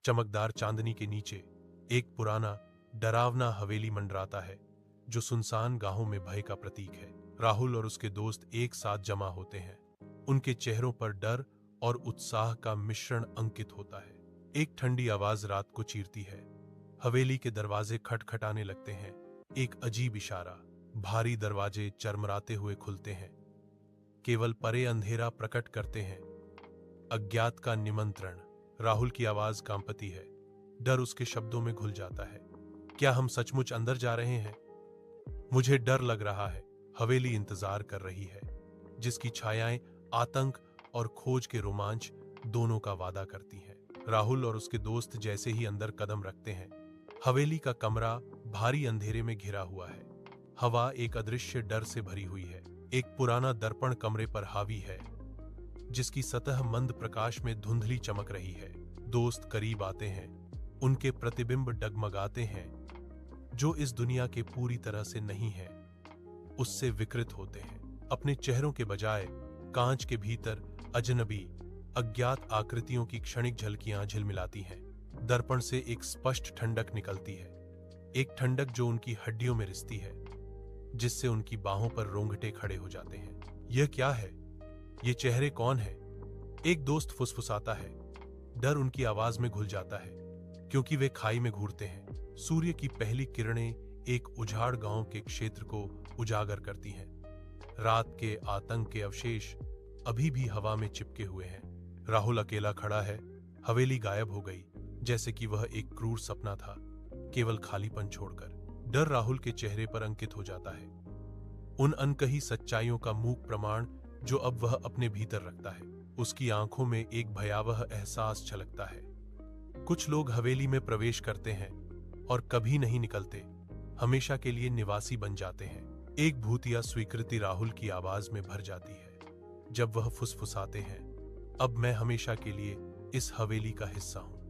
चमकदार चांदनी के नीचे एक पुराना डरावना हवेली मंडराता है जो सुनसान गांवों में भय का प्रतीक है। राहुल और उसके दोस्त एक साथ जमा होते हैं। उनके चेहरों पर डर और उत्साह का मिश्रण अंकित होता है। एक ठंडी आवाज रात को चीरती है। हवेली के दरवाजे खटखटाने लगते हैं। एक अजीब इशारा। भारी दरवाजे चरमराते हुए खुलते हैं, केवल परे अंधेरा प्रकट करते हैं। अज्ञात का निमंत्रण। राहुल की आवाज कांपती है। डर उसके शब्दों में घुल जाता है। क्या हम सचमुच अंदर जा रहे हैं? मुझे डर लग रहा है। हवेली इंतजार कर रही है, जिसकी छायाएं आतंक और खोज के रोमांच दोनों का वादा करती हैं। राहुल और उसके दोस्त जैसे ही अंदर कदम रखते हैं, हवेली का कमरा भारी अंधेरे में घिरा हुआ है। हवा एक अदृश्य डर से भरी हुई है। एक पुराना दर्पण कमरे पर हावी है, जिसकी सतह मंद प्रकाश में धुंधली चमक रही है। दोस्त करीब आते हैं। उनके प्रतिबिंब डगमगाते हैं, जो इस दुनिया के पूरी तरह से नहीं है, उससे विकृत होते हैं। अपने चेहरों के बजाय कांच के भीतर अजनबी अज्ञात आकृतियों की क्षणिक झलकियां झिलमिलाती हैं। दर्पण से एक स्पष्ट ठंडक निकलती है, एक ठंडक जो उनकी हड्डियों में रिसती है, जिससे उनकी बाहों पर रोंगटे खड़े हो जाते हैं। यह क्या है? ये चेहरे कौन है? एक दोस्त फुसफुसाता है। डर उनकी आवाज में घुल जाता है, क्योंकि वे खाई में घूरते हैं। सूर्य की पहली किरणें एक उजाड़ गांव के क्षेत्र को उजागर करती हैं। रात के आतंक के अवशेष अभी भी हवा में चिपके हुए हैं। राहुल अकेला खड़ा है। हवेली गायब हो गई, जैसे कि वह एक क्रूर सपना था, केवल खालीपन छोड़कर। डर राहुल के चेहरे पर अंकित हो जाता है, उन अनकही सच्चाइयों का मूक प्रमाण जो अब वह अपने भीतर रखता है। उसकी आंखों में एक भयावह एहसास छलकता है। कुछ लोग हवेली में प्रवेश करते हैं और कभी नहीं निकलते, हमेशा के लिए निवासी बन जाते हैं। एक भूतिया स्वीकृति राहुल की आवाज में भर जाती है, जब वह फुसफुसाते हैं, अब मैं हमेशा के लिए इस हवेली का हिस्सा हूं।